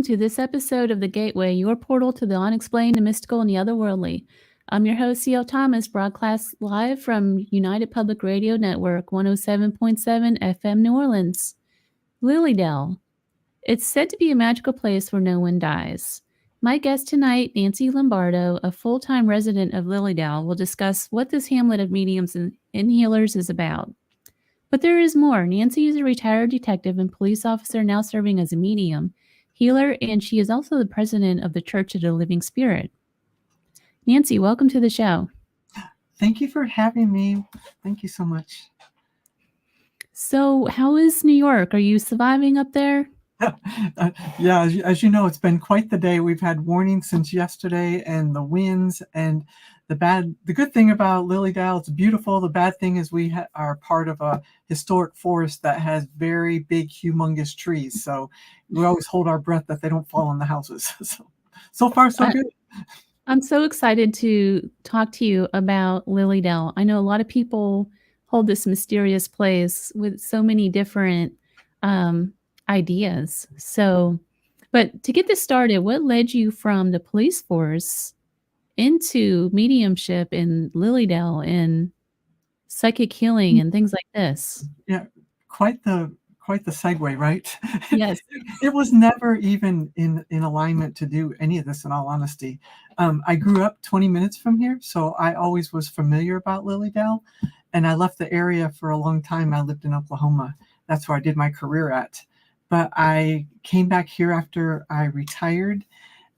to this episode of The Gateway, your portal to the unexplained, the mystical, and the otherworldly. I'm your host, C.L. Thomas, broadcast live from United Public Radio Network, 107.7 FM New Orleans. Lilydale. It's said to be a magical place where no one dies. My guest tonight, Nancy Lombardo, a full-time resident of Lilydale, will discuss what this hamlet of mediums and healers is about. But there is more. Nancy is a retired detective and police officer now serving as a medium, healer, and she is also the president of the Church of the Living Spirit. Nancy, welcome to the show. Thank you for having me. Thank you so much. So, how is New York? Are you surviving up there? Yeah, as you know, it's been quite the day. We've had warnings since yesterday, and the winds and the good thing about Lilydale, it's beautiful. The bad thing is we are part of a historic forest that has very big, humongous trees. So we always hold our breath that they don't fall on the houses. So far, so good. I'm so excited to talk to you about Lilydale. I know a lot of people hold this mysterious place with so many different ideas. But to get this started, what led you from the police force into mediumship in Lilydale and psychic healing and things like this? Yeah, quite the segue, right? Yes. It was never even in alignment to do any of this, in all honesty. I grew up 20 minutes from here, so I always was familiar about Lilydale, and I left the area for a long time. I lived in Oklahoma. That's where I did my career at. But I came back here after I retired,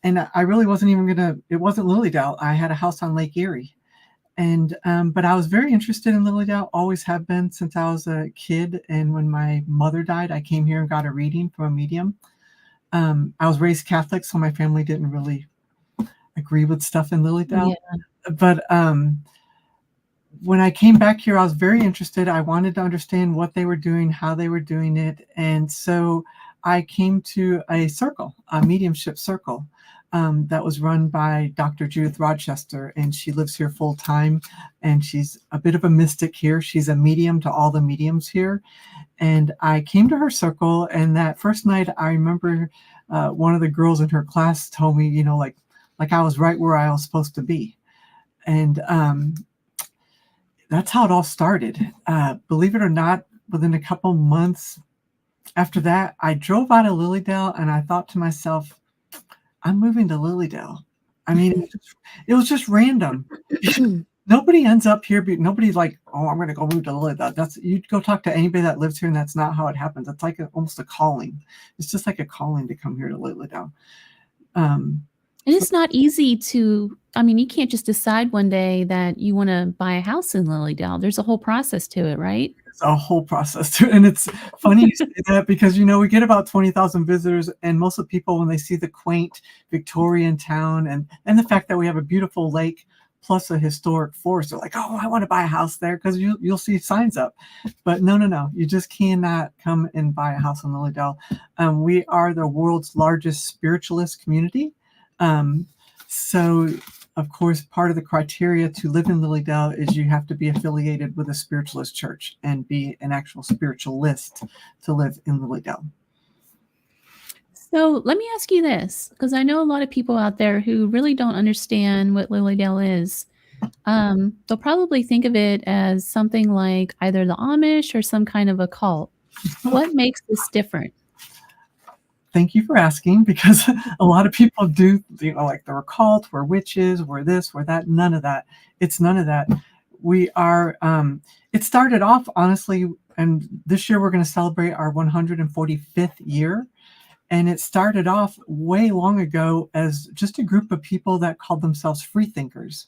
and I really wasn't even it wasn't Lilydale. I had a house on Lake Erie. And but I was very interested in Lilydale, always have been since I was a kid. And when my mother died, I came here and got a reading from a medium. I was raised Catholic, so my family didn't really agree with stuff in Lilydale. Yeah. But when I came back here, I was very interested. I wanted to understand what they were doing, how they were doing it. And so I came to a circle, a mediumship circle. That was run by Dr. Judith Rochester, and she lives here full time, and she's a bit of a mystic here. She's a medium to all the mediums here. And I came to her circle, and that first night I remember one of the girls in her class told me, like I was right where I was supposed to be. And that's how it all started. Believe it or not, within a couple months after that, I drove out of Lilydale and I thought to myself, I'm moving to Lilydale. I mean, it was just random. Nobody ends up here. Nobody's like, oh, I'm going to go move to Lilydale. You'd go talk to anybody that lives here, and that's not how it happens. It's like almost a calling. It's just like a calling to come here to Lilydale. And it's not easy you can't just decide one day that you want to buy a house in Lilydale. There's a whole process to it, right? A whole process to it. And it's funny you say that because, we get about 20,000 visitors, and most of the people, when they see the quaint Victorian town and the fact that we have a beautiful lake plus a historic forest, they're like, oh, I want to buy a house there, because you'll see signs up. But no, you just cannot come and buy a house in Lilydale. We are the world's largest spiritualist community. So of course, part of the criteria to live in Lilydale is you have to be affiliated with a spiritualist church and be an actual spiritualist to live in Lilydale. So let me ask you this, because I know a lot of people out there who really don't understand what Lilydale is. They'll probably think of it as something like either the Amish or some kind of a cult. What makes this different? Thank you for asking, because a lot of people do, like they're a cult, we're witches, we're this, we're that. None of that. It's none of that. We are, it started off, honestly, and this year we're going to celebrate our 145th year. And it started off way long ago as just a group of people that called themselves free thinkers,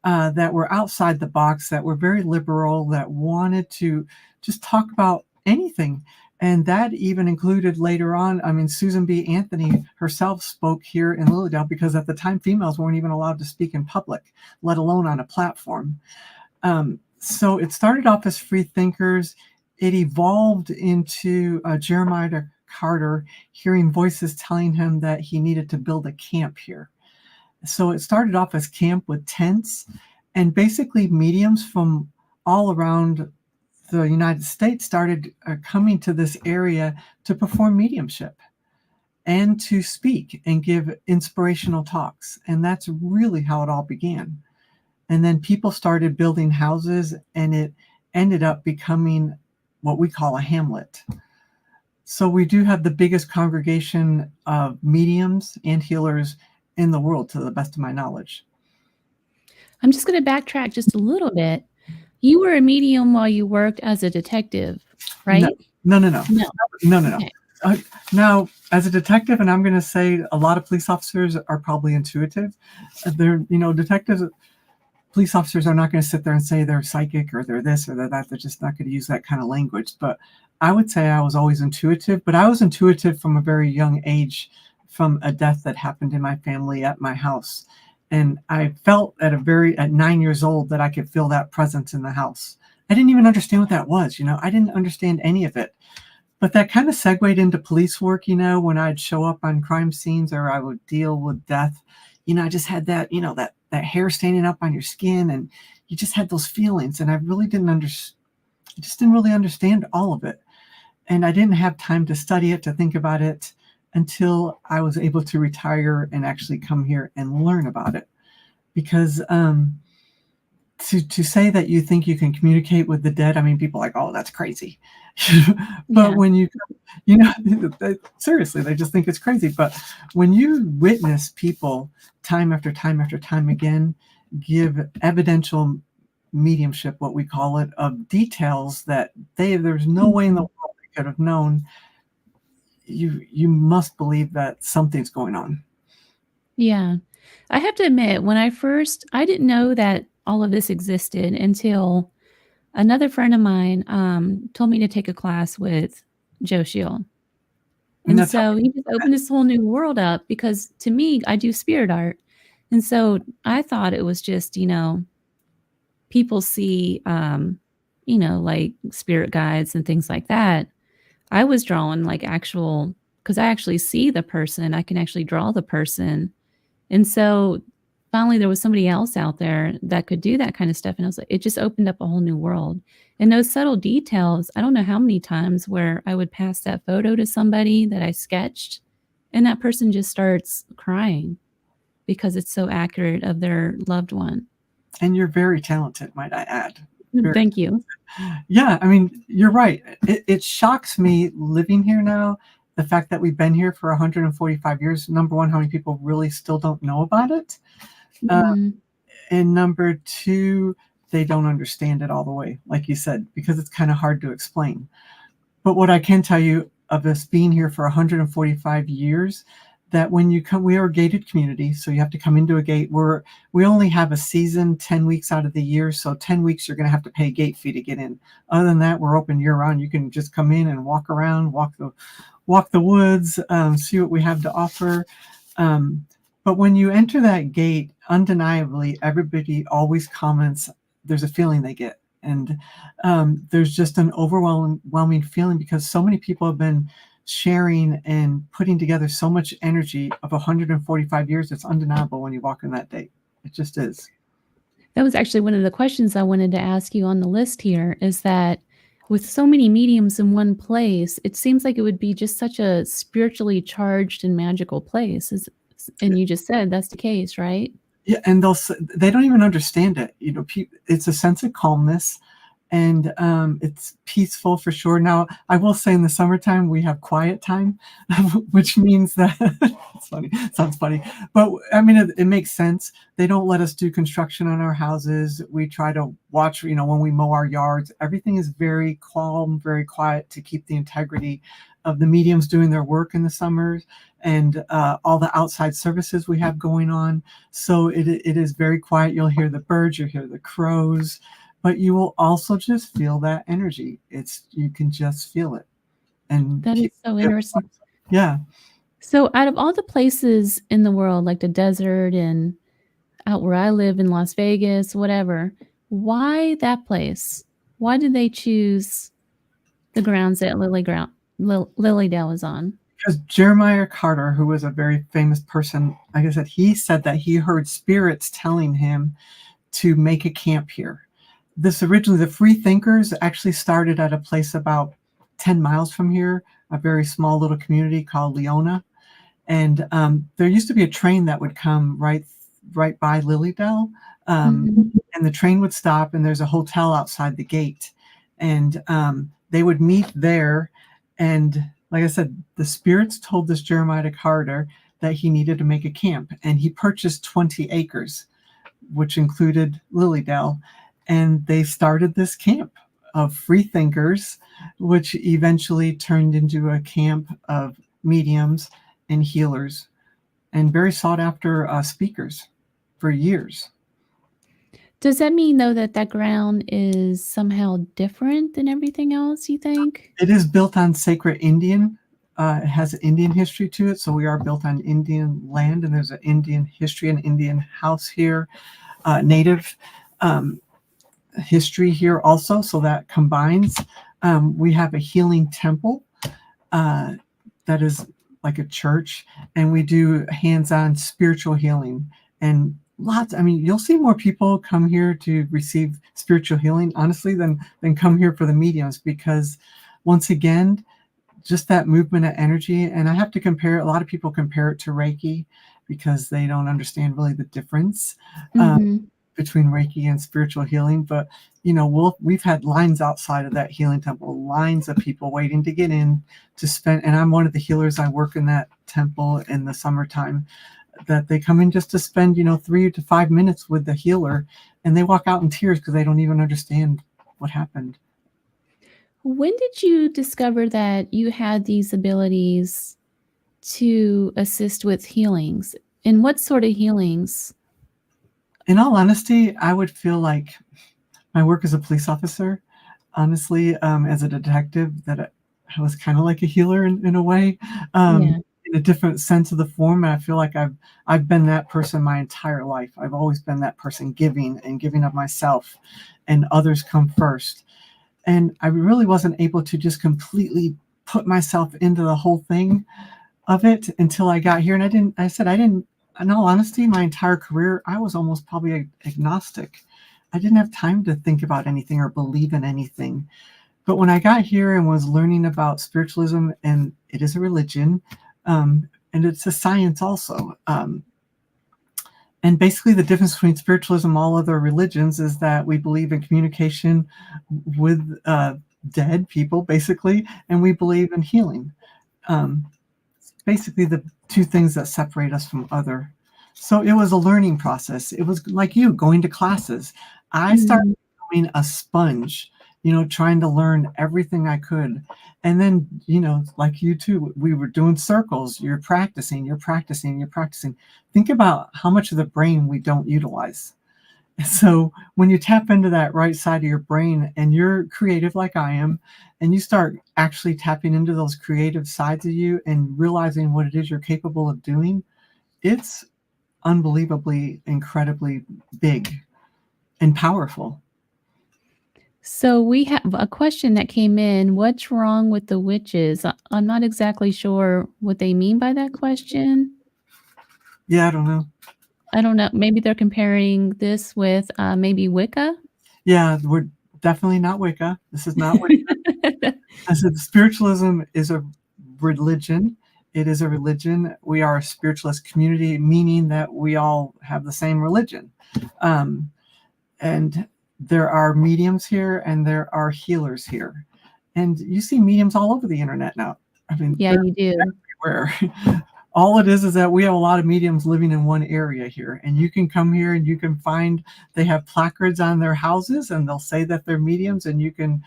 that were outside the box, that were very liberal, that wanted to just talk about anything. And that even included later on, Susan B. Anthony herself spoke here in Lilydale, because at the time females weren't even allowed to speak in public, let alone on a platform. So it started off as free thinkers. It evolved into Jeremiah Carter hearing voices telling him that he needed to build a camp here. So it started off as camp with tents, and basically mediums from all around the United States started coming to this area to perform mediumship. and to speak and give inspirational talks. And that's really how it all began. And then people started building houses, and it ended up becoming what we call a Hamlet. So we do have the biggest congregation of mediums and healers in the world, to the best of my knowledge. I'm just going to backtrack just a little bit. You were a medium while you worked as a detective, right? No. Okay. Now, as a detective, and I'm going to say a lot of police officers are probably intuitive. They're, detectives, police officers are not going to sit there and say they're psychic or they're this or they're that. They're just not going to use that kind of language. But I would say I was always intuitive, but I was intuitive from a very young age, from a death that happened in my family at my house. And I felt at 9 years old that I could feel that presence in the house. I didn't even understand what that was. I didn't understand any of it. But that kind of segued into police work, when I'd show up on crime scenes or I would deal with death. I just had that, that hair standing up on your skin, and you just had those feelings. And I really I just didn't really understand all of it. And I didn't have time to study it, to think about it, until I was able to retire and actually come here and learn about it. Because to say that you think you can communicate with the dead, I mean, people are like, oh, that's crazy. But when you seriously, they just think it's crazy. But when you witness people time after time after time again give evidential mediumship, what we call it, of details that there's no way in the world they could have known, you must believe that something's going on. Yeah. I have to admit, I didn't know that all of this existed until another friend of mine told me to take a class with Joe Shield. And so he just opened this whole new world up, because to me, I do spirit art. And so I thought it was just, people see, like spirit guides and things like that. I was drawing like because I actually see the person. I can actually draw the person. And so finally there was somebody else out there that could do that kind of stuff. And I was like, it just opened up a whole new world. And those subtle details, I don't know how many times where I would pass that photo to somebody that I sketched, and that person just starts crying because it's so accurate of their loved one. And you're very talented, might I add. Thank you. Yeah, I mean, you're right. It shocks me living here now, the fact that we've been here for 145 years. Number one, how many people really still don't know about it? And number two, they don't understand it all the way, like you said, because it's kind of hard to explain. But what I can tell you of us being here for 145 years, that when you come, we are a gated community, so you have to come into a gate. We only have a season 10 weeks out of the year, so 10 weeks you're going to have to pay a gate fee to get in. Other than that, we're open year round. You can just come in and walk around, walk the woods, see what we have to offer. But when you enter that gate, undeniably, everybody always comments. There's a feeling they get, and there's just an overwhelming feeling, because so many people have been sharing and putting together so much energy of 145 years. It's undeniable when you walk in that gate. It just is. That was actually one of the questions I wanted to ask you on the list here, is that with so many mediums in one place, it seems like it would be just such a spiritually charged and magical place. And you just said that's the case, right? Yeah, and they don't even understand it. It's a sense of calmness, and it's peaceful for sure. Now, I will say in the summertime we have quiet time, which means that it's funny. It sounds funny, but I mean it makes sense. They don't let us do construction on our houses. We try to watch, when we mow our yards. Everything is very calm, very quiet, to keep the integrity of the mediums doing their work in the summers, and all the outside services we have going on. So it is very quiet. You'll hear the birds, you'll hear the crows, but you will also just feel that energy. You can just feel it. And that is so interesting. Yeah. So out of all the places in the world, like the desert and out where I live in Las Vegas, whatever, why that place? Why did they choose the grounds that Lilydale is on? Because Jeremiah Carter, who was a very famous person, like I said, he said that he heard spirits telling him to make a camp here. This originally, the free thinkers actually started at a place about 10 miles from here, a very small little community called Leona. And there used to be a train that would come right by Lilydale, Mhm. and the train would stop, and there's a hotel outside the gate, and they would meet there. And like I said, the spirits told this Jeremiah Carter that he needed to make a camp, and he purchased 20 acres, which included Lilydale, and they started this camp of free thinkers, which eventually turned into a camp of mediums and healers and very sought after speakers for years. Does that mean, though, that that ground is somehow different than everything else, you think? It is built on sacred Indian. It has Indian history to it, so we are built on Indian land, and there's an Indian history, an Indian house here, native history here also, so that combines. We have a healing temple that is like a church, and we do hands-on spiritual healing. And you'll see more people come here to receive spiritual healing, honestly, than come here for the mediums, because once again, just that movement of energy. And I have to compare, a lot of people compare it to Reiki because they don't understand really the difference between Reiki and spiritual healing. But we've had lines outside of that healing temple, lines of people waiting to get in to spend. And I'm one of the healers. I work in that temple in the summertime, that they come in just to spend 3 to 5 minutes with the healer, and they walk out in tears because they don't even understand what happened. When did you discover that you had these abilities to assist with healings? And what sort of healings? In all honesty, I would feel like my work as a police officer, honestly, as a detective, that I was kind of like a healer in a way, Yeah. in a different sense of the form. And I feel like I've been that person my entire life. I've always been that person giving of myself, and others come first. And I really wasn't able to just completely put myself into the whole thing of it until I got here. And I didn't, in all honesty, my entire career, I was almost probably agnostic. I didn't have time to think about anything or believe in anything. But when I got here and was learning about spiritualism, and it is a religion, and it's a science also. And basically the difference between spiritualism and all other religions is that we believe in communication with dead people, basically, and we believe in healing. Basically the two things that separate us from other. So it was a learning process. It was like you going to classes. I started becoming a sponge, trying to learn everything I could. And then, like you too, we were doing circles. You're practicing. Think about how much of the brain we don't utilize. So when you tap into that right side of your brain, and you're creative like I am, and you start actually tapping into those creative sides of you and realizing what it is you're capable of doing, it's unbelievably, incredibly big and powerful. So we have a question that came in. What's wrong with the witches? I'm not exactly sure what they mean by that question. Yeah, I don't know. I don't know. Maybe they're comparing this with maybe Wicca. Yeah, we're definitely not Wicca. This is not Wicca. I said spiritualism is a religion. It is a religion. We are a spiritualist community, meaning that we all have the same religion. And there are mediums here, and there are healers here. And you see mediums all over the internet now. I mean, Yeah, you do. everywhere. All it is that we have a lot of mediums living in one area here, and you can come here and you can find, they have placards on their houses, and they'll say that they're mediums, and you can,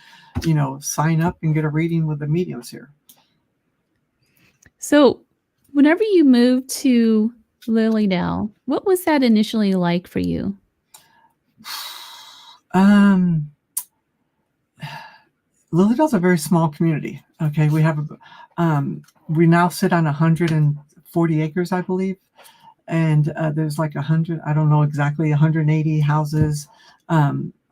sign up and get a reading with the mediums here. So whenever you moved to Lilydale, what was that initially like for you? Lilydale's a very small community. Okay, we have we now sit on 140 acres, I believe, and there's like 100. I don't know exactly, 180 houses.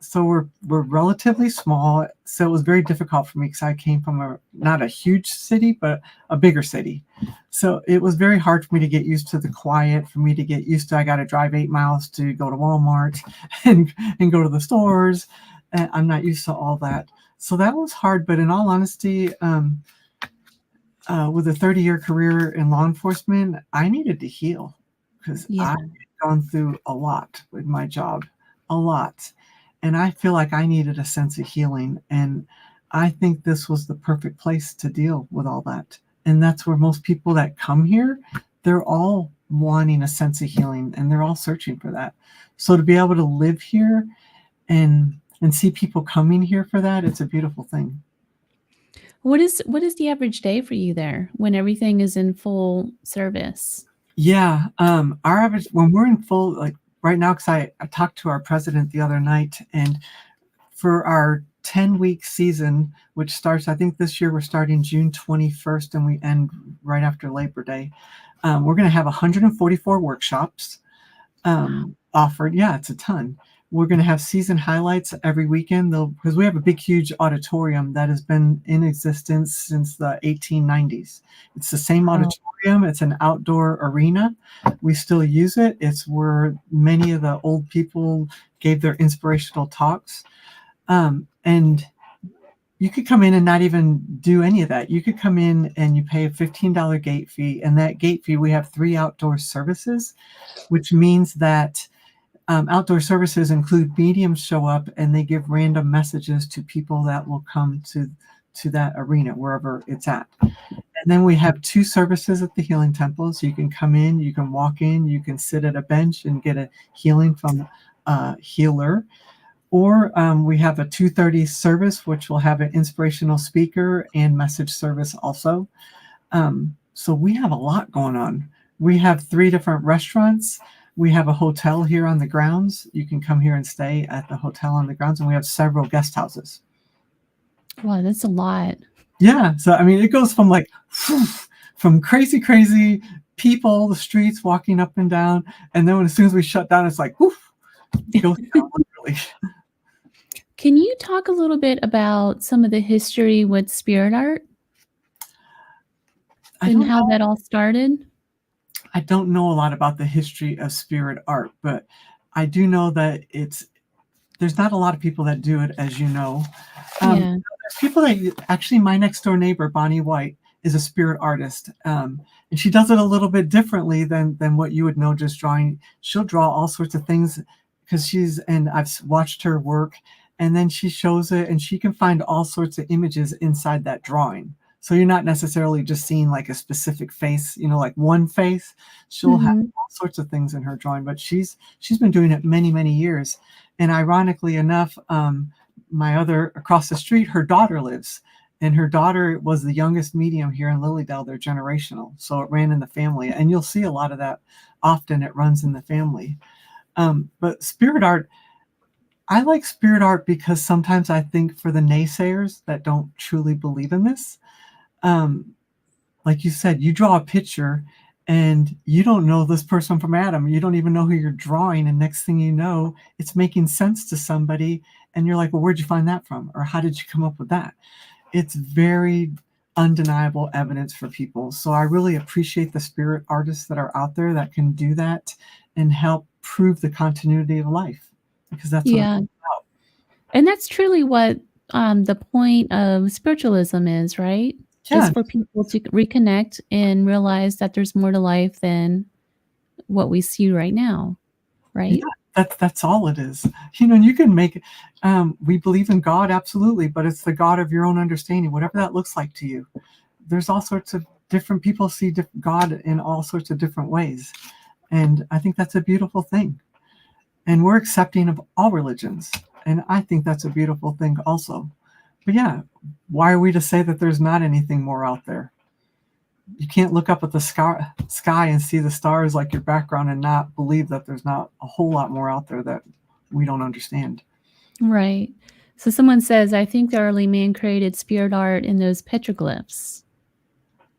So we're relatively small. So it was very difficult for me because I came from not a huge city, but a bigger city. So it was very hard for me to get used to the quiet. For me to get used to, I got to drive 8 miles to go to Walmart and go to the stores. And I'm not used to all that. So that was hard, but in all honesty, with a 30-year career in law enforcement, I needed to heal because Yeah. I've gone through a lot with my job, a lot. And I feel like I needed a sense of healing. And I think this was the perfect place to deal with all that. And that's where most people that come here, they're all wanting a sense of healing and they're all searching for that. So to be able to live here and see people coming here for that, it's a beautiful thing. What is the average day for you there when everything is in full service? Yeah, our average when we're in full, like right now, because I talked to our president the other night, and for our 10-week season, which starts, I think this year we're starting June 21st and we end right after Labor Day. We're going to have 144 workshops offered. Yeah, it's a ton. We're going to have season highlights every weekend, though, because we have a big, huge auditorium that has been in existence since the 1890s. It's the same auditorium. It's an outdoor arena. We still use it. It's where many of the old people gave their inspirational talks. And you could come in and not even do any of that. You could come in and you pay a $15 gate fee. And that gate fee, we have 3 outdoor services, which means that outdoor services include mediums show up and they give random messages to people that will come to that arena, wherever it's at. And then we have 2 services at the Healing Temple. So you can come in, you can walk in, you can sit at a bench and get a healing from a healer. Or we have a 2:30 service, which will have an inspirational speaker and message service also. So we have a lot going on. We have 3 different restaurants. We have a hotel here on the grounds. You can come here and stay at the hotel on the grounds. And we have several guest houses. Wow, that's a lot. Yeah. So, I mean, it goes from like, from crazy, crazy people, the streets walking up and down. And then as soon as we shut down, it's like, woof, it goes down literally. Can you talk a little bit about some of the history with spirit art and how that all started? I don't know a lot about the history of spirit art, but I do know that there's not a lot of people that do it, as you know. Yeah. There's people that actually, my next door neighbor, Bonnie White, is a spirit artist. And she does it a little bit differently than what you would know just drawing. She'll draw all sorts of things because and I've watched her work, and then she shows it and she can find all sorts of images inside that drawing. So you're not necessarily just seeing like a specific face, like one face. She'll have all sorts of things in her drawing, but she's been doing it many, many years. And ironically enough, my other across the street, her daughter lives, and her daughter was the youngest medium here in Lilydale. They're generational, so it ran in the family, and you'll see a lot of that often. It runs in the family. But spirit art, I like spirit art because sometimes I think for the naysayers that don't truly believe in this, like you said, you draw a picture and you don't know this person from Adam. You don't even know who you're drawing. And next thing you know, it's making sense to somebody. And you're like, well, where'd you find that from? Or how did you come up with that? It's very undeniable evidence for people. So I really appreciate the spirit artists that are out there that can do that and help prove the continuity of life, because that's what it's all about. And that's truly what the point of spiritualism is, right? Yeah. Is for people to reconnect and realize that there's more to life than what we see right now, right? Yeah, that's all it is. You can make we believe in God, absolutely, but it's the God of your own understanding, whatever that looks like to you. There's all sorts of different people see God in all sorts of different ways. And I think that's a beautiful thing. And we're accepting of all religions. And I think that's a beautiful thing also. But yeah, why are we to say that there's not anything more out there? You can't look up at the sky and see the stars like your background and not believe that there's not a whole lot more out there that we don't understand. Right. So someone says, I think the early man created spirit art in those petroglyphs.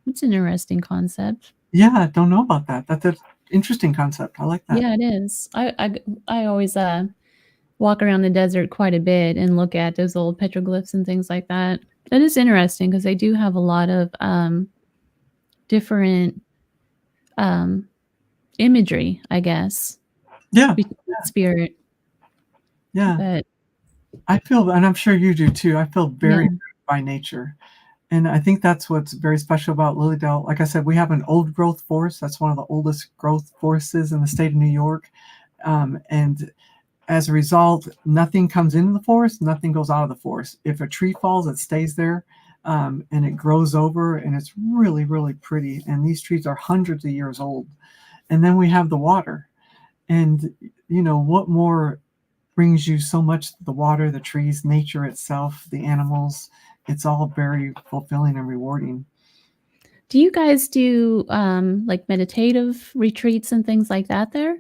It's an interesting concept. Yeah, I don't know about that. That's an interesting concept. I like that. Yeah, it is. I always walk around the desert quite a bit and look at those old petroglyphs and things like that. That is interesting because they do have a lot of different imagery, I guess. Yeah. Spirit. Yeah. But I feel, and I'm sure you do too, I feel very by nature. And I think that's what's very special about Lilydale. Like I said, we have an old growth forest. That's one of the oldest growth forests in the state of New York. And as a result, nothing comes into the forest, nothing goes out of the forest. If a tree falls, it stays there, and it grows over, and it's really, really pretty. And these trees are hundreds of years old. And then we have the water. And, what more brings you so much? The water, the trees, nature itself, the animals. It's all very fulfilling and rewarding. Do you guys do like meditative retreats and things like that there?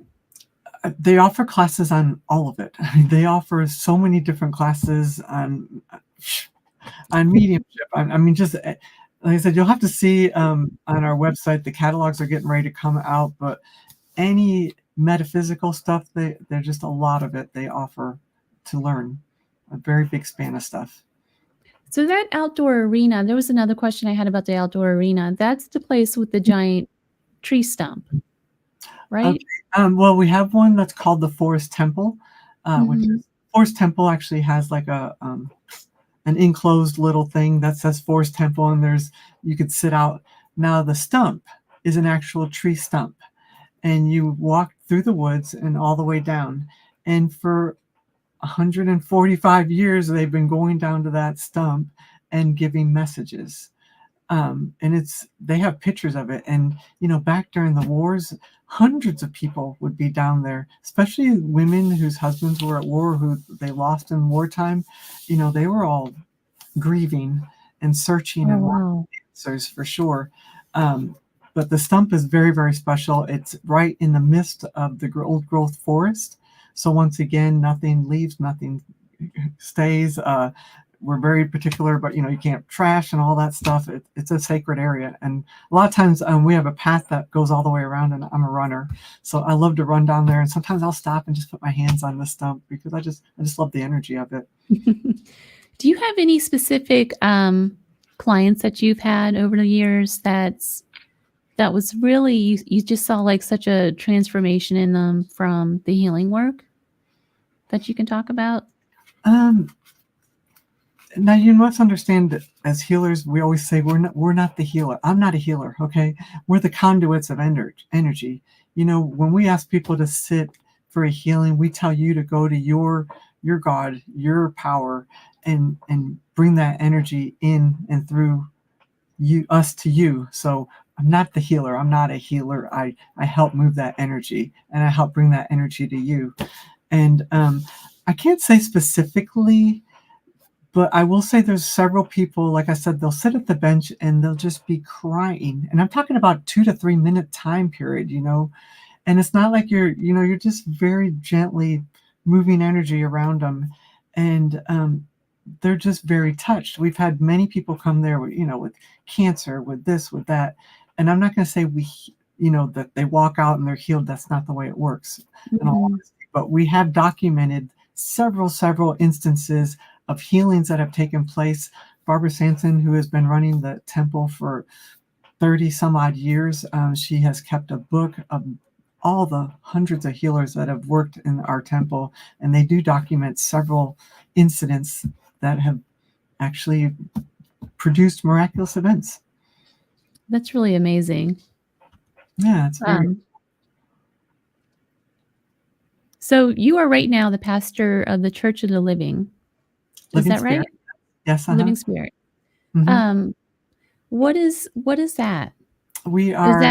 They offer classes on all of it. I mean, they offer so many different classes on mediumship. I mean, just like I said, you'll have to see on our website. The catalogs are getting ready to come out, but any metaphysical stuff, there's just a lot of it they offer to learn. A very big span of stuff. So that outdoor arena, there was another question I had about the outdoor arena. That's the place with the giant tree stump, right? Okay. Well, we have one that's called the Forest Temple, which is, Forest Temple actually has like an enclosed little thing that says Forest Temple, and you could sit out. Now the stump is an actual tree stump, and you walk through the woods and all the way down. And for 145 years, they've been going down to that stump and giving messages. And they have pictures of it. And, back during the wars, hundreds of people would be down there, especially women whose husbands were at war, who they lost in wartime. They were all grieving and searching and wanting answers for sure. But the stump is very, very special. It's right in the midst of the old growth forest. So once again, nothing leaves, nothing stays. We're very particular, but you can't trash and all that stuff. It's a sacred area, and a lot of times we have a path that goes all the way around. And I'm a runner, so I love to run down there. And sometimes I'll stop and just put my hands on the stump because I just love the energy of it. Do you have any specific clients that you've had over the years that was really you just saw like such a transformation in them from the healing work that you can talk about? Now you must understand that as healers, we always say we're not the healer. I'm not a healer, okay? We're the conduits of energy. When we ask people to sit for a healing, we tell you to go to your God, your power, and bring that energy in and through us to you. So I'm not the healer. I'm not a healer. I help move that energy, and I help bring that energy to you. And I can't say specifically, but I will say there's several people, like I said, they'll sit at the bench and they'll just be crying. And I'm talking about 2 to 3 minute time period, and it's not like you're just very gently moving energy around them. And they're just very touched. We've had many people come there with cancer, with this, with that. And I'm not going to say that they walk out and they're healed. That's not the way it works. In all honesty. But we have documented several instances of healings that have taken place. Barbara Sanson, who has been running the temple for 30 some odd years, she has kept a book of all the hundreds of healers that have worked in our temple, and they do document several incidents that have actually produced miraculous events. That's really amazing. Yeah, it's very. So you are right now the pastor of the Church of the Living. Is that right? Yes. Living Spirit. What is that? We are. Is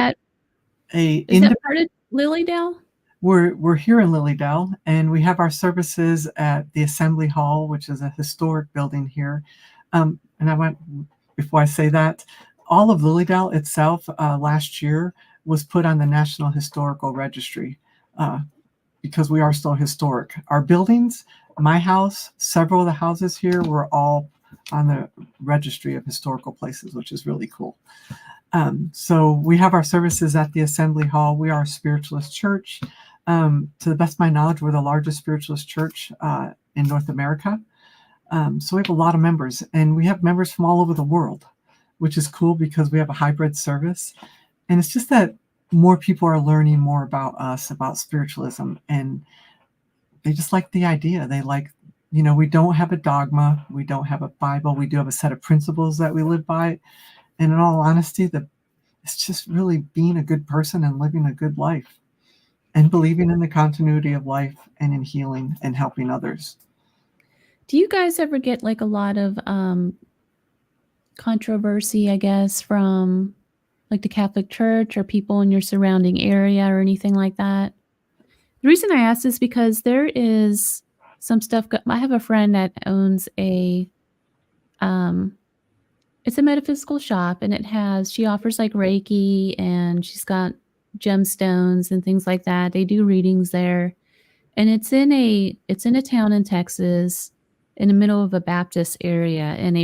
that part of Lilydale? We're here in Lilydale, and we have our services at the Assembly Hall, which is a historic building here. And before I say that, all of Lilydale itself last year was put on the National Historical Registry because we are still historic. Our buildings, my house, several of the houses here were all on the Registry of Historical Places, which is really cool. So we have our services at the Assembly Hall. We are a spiritualist church. To the best of my knowledge, we're the largest spiritualist church in North America. So we have a lot of members, and we have members from all over the world, which is cool because we have a hybrid service. And it's just that more people are learning more about us, about spiritualism, and they just like the idea. They like We don't have a dogma. We don't have a Bible. We do have a set of principles that we live by. And in all honesty, it's just really being a good person and living a good life and believing in the continuity of life and in healing and helping others. Do you guys ever get like a lot of controversy, I guess, from like the Catholic Church or people in your surrounding area or anything like that? The reason I ask is because there is some stuff. I have a friend that owns it's a metaphysical shop, and she offers like Reiki, and she's got gemstones and things like that. They do readings there, and it's in a town in Texas, in the middle of a Baptist area, and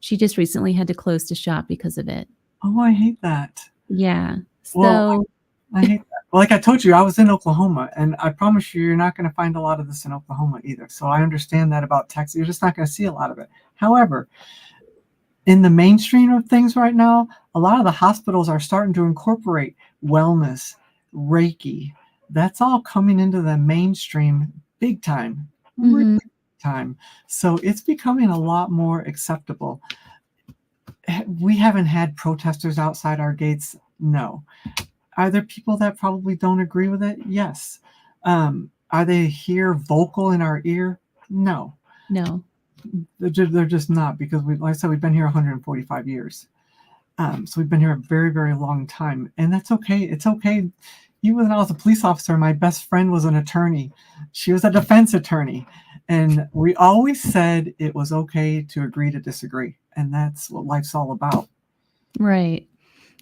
she just recently had to close the shop because of it. Oh, I hate that. Yeah. Well, I hate that. Well, like I told you, I was in Oklahoma, and I promise you're not going to find a lot of this in Oklahoma either. So I understand that about Texas. You're just not going to see a lot of it. However, in the mainstream of things right now, a lot of the hospitals are starting to incorporate wellness, Reiki. That's all coming into the mainstream big time, really big time. So it's becoming a lot more acceptable. We haven't had protesters outside our gates. No. Are there people that probably don't agree with it? Yes. Are they here vocal in our ear? No. No. They're just not, because like I said, we've been here 145 years. So we've been here a very, very long time. And that's okay. It's okay. Even when I was a police officer, my best friend was an attorney. She was a defense attorney. And we always said it was okay to agree to disagree. And that's what life's all about. Right.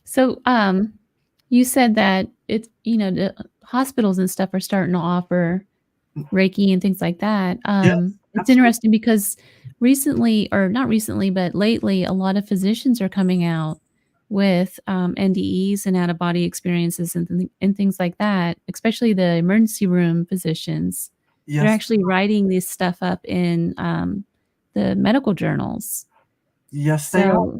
So you said that the hospitals and stuff are starting to offer Reiki and things like that. Yes, it's interesting because not recently, but lately, a lot of physicians are coming out with NDEs and out-of-body experiences and things like that, especially the emergency room physicians. Yes. They're actually writing this stuff up in the medical journals. Yes, they are.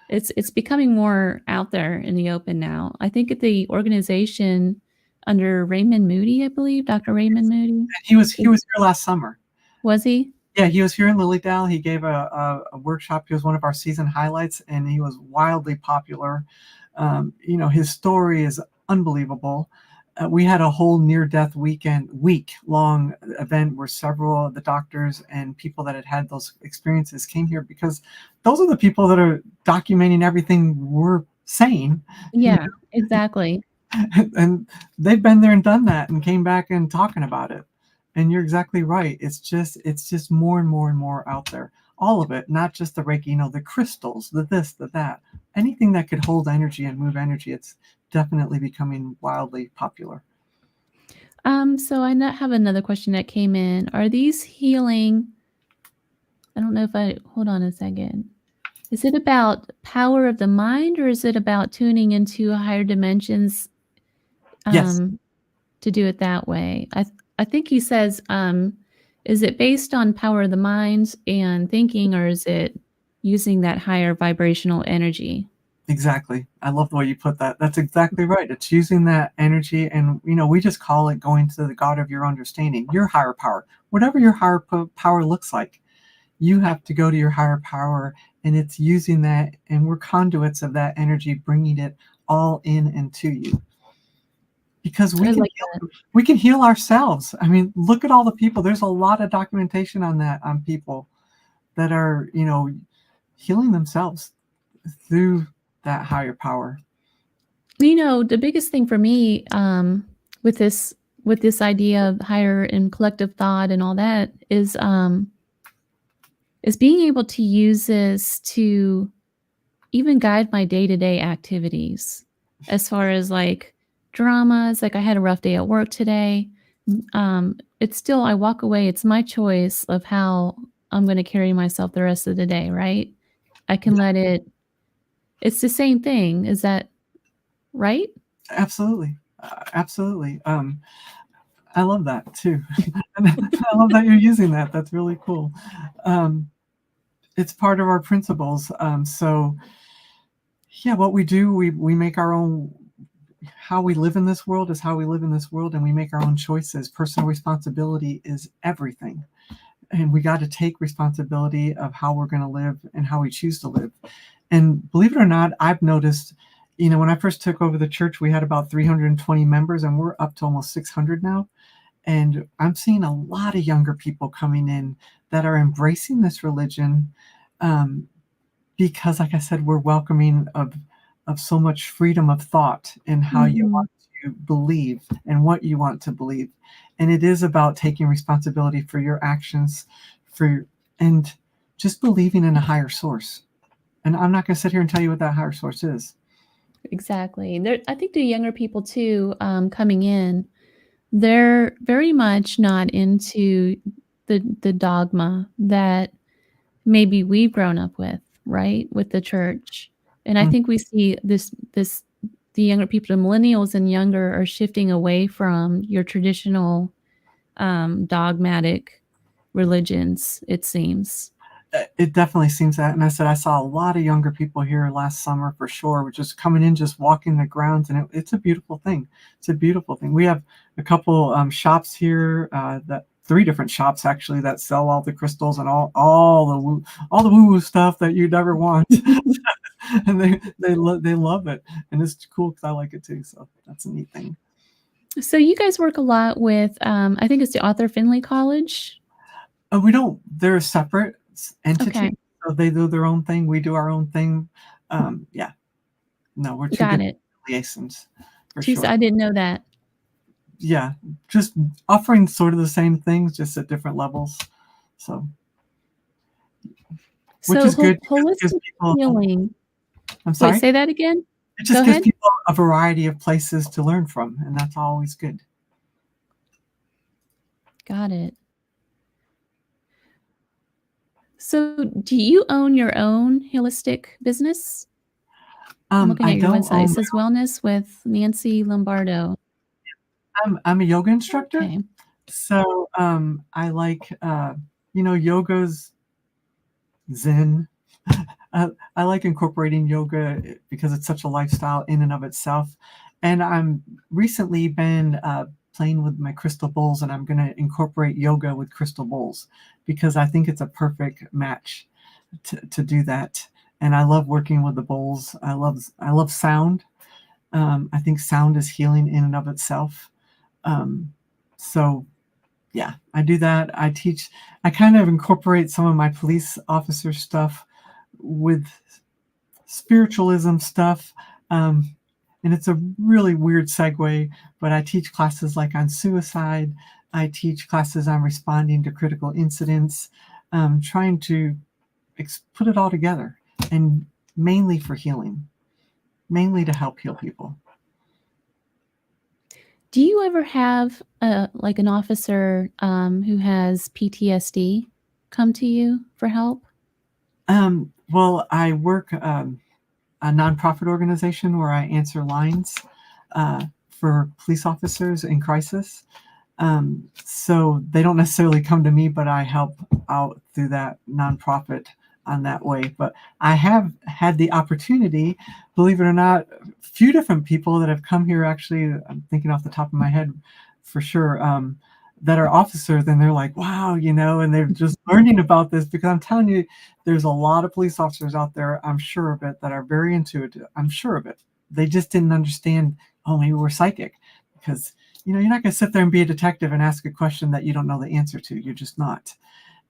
It's becoming more out there in the open now. I think at the organization under Raymond Moody, I believe, Dr. Raymond Moody. He was here last summer. Was he? Yeah, he was here in Lilydale. He gave a workshop. He was one of our season highlights, and he was wildly popular. His story is unbelievable. We had a whole near-death week-long event where several of the doctors and people that had those experiences came here, because those are the people that are documenting everything we're saying. Yeah, exactly. And they've been there and done that and came back and talking about it. And you're exactly right. It's just more and more and more out there. All of it, not just the Reiki, the crystals, the this, the that. Anything that could hold energy and move energy, it's definitely becoming wildly popular. So I have another question that came in. Are these healing? I don't know hold on a second. Is it about power of the mind, or is it about tuning into higher dimensions? Yes. To do it that way. I think he says, is it based on power of the mind and thinking, or is it using that higher vibrational energy? Exactly. I love the way you put that. That's exactly right. It's using that energy, and we just call it going to the God of your understanding, your higher power, whatever your higher power looks like. You have to go to your higher power, and it's using that, and we're conduits of that energy, bringing it all in and to you. Because we can heal ourselves. I mean, look at all the people. There's a lot of documentation on that, on people that are, healing themselves through that higher power. The biggest thing for me with this idea of higher and collective thought and all that is being able to use this to even guide my day-to-day activities, as far as like dramas. Like I had a rough day at work today. It's still, I walk away. It's my choice of how I'm going to carry myself the rest of the day, right? I can let it. It's the same thing. Is that right? Absolutely. Absolutely. I love that too. I love that you're using that. That's really cool. It's part of our principles. So yeah, what we do, we make our own. How we live in this world is how we live in this world, and we make our own choices. Personal responsibility is everything. and we got to take responsibility of how we're going to live and how we choose to live. And believe it or not, I've noticed, when I first took over the church, we had about 320 members, and we're up to almost 600 now. And I'm seeing a lot of younger people coming in that are embracing this religion, because, like I said, we're welcoming of so much freedom of thought in how you want to believe and what you want to believe. And it is about taking responsibility for your actions, and just believing in a higher source. And I'm not going to sit here and tell you what that higher source is. Exactly. I think the younger people too, coming in, they're very much not into the dogma that maybe we've grown up with, right, with the church. And I think we see the younger people, the millennials and younger, are shifting away from your traditional dogmatic religions, it seems. It definitely seems that. And I said, I saw a lot of younger people here last summer for sure, just coming in, just walking the grounds. And it's a beautiful thing. It's a beautiful thing. We have a couple shops here, 3 different shops actually, that sell all the crystals and all the woo-woo stuff that you'd ever want. And they love it. And it's cool because I like it too. So that's a neat thing. So you guys work a lot with, I think it's the Arthur Findlay College. We don't. They're a separate entity. Okay. So they do their own thing. We do our own thing. Yeah. No, we're 2 different liaisons for sure. I didn't know that. Yeah, just offering sort of the same things, just at different levels. So which is good. Holistic healing. I'm sorry. Wait, say that again. It just gives people a variety of places to learn from, and that's always good. Got it. So do you own your own holistic business? I'm looking at your website. It says Wellness with Nancy Lombardo. I'm a yoga instructor. Okay. So I like, yoga's zen. I like incorporating yoga because it's such a lifestyle in and of itself. And I'm recently been playing with my crystal bowls, and I'm going to incorporate yoga with crystal bowls because I think it's a perfect match to do that. And I love working with the bowls. I love sound. I think sound is healing in and of itself. So yeah, I do that. I teach. I kind of incorporate some of my police officer stuff with spiritualism stuff. And it's a really weird segue, but I teach classes like on suicide. I teach classes on responding to critical incidents, trying to put it all together, and mainly for healing, mainly to help heal people. Do you ever have like an officer who has PTSD come to you for help? Well, I work a nonprofit organization where I answer lines for police officers in crisis. So they don't necessarily come to me, but I help out through that nonprofit on that way. But I have had the opportunity, believe it or not, a few different people that have come here, actually, I'm thinking off the top of my head for sure, that are officers, and they're like, wow, and they're just learning about this, because I'm telling you, there's a lot of police officers out there, I'm sure of it, that are very intuitive. I'm sure of it. They just didn't understand, oh, maybe we're psychic, because, you're not going to sit there and be a detective and ask a question that you don't know the answer to. You're just not.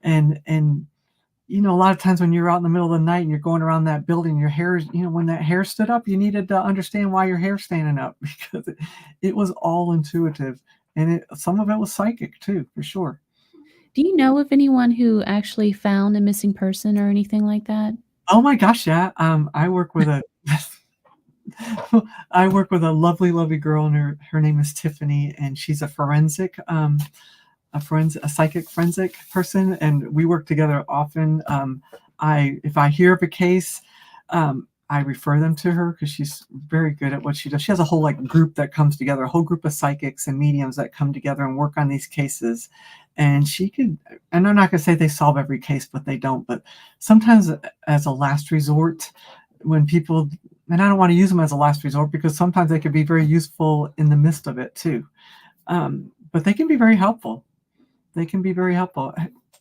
And a lot of times when you're out in the middle of the night and you're going around that building, your hair, when that hair stood up, you needed to understand why your hair's standing up, because it was all intuitive. And some of it was psychic too, for sure. Do you know of anyone who actually found a missing person or anything like that? Oh my gosh, yeah. I work with a lovely girl, and her name is Tiffany, and she's a forensic, a psychic forensic person, and we work together often. If I hear of a case, I refer them to her because she's very good at what she does. She has a whole group that comes together, a whole group of psychics and mediums that come together and work on these cases. And and I'm not going to say they solve every case, but they don't. But sometimes as a last resort, when people, and I don't want to use them as a last resort because sometimes they can be very useful in the midst of it too. But they can be very helpful. They can be very helpful.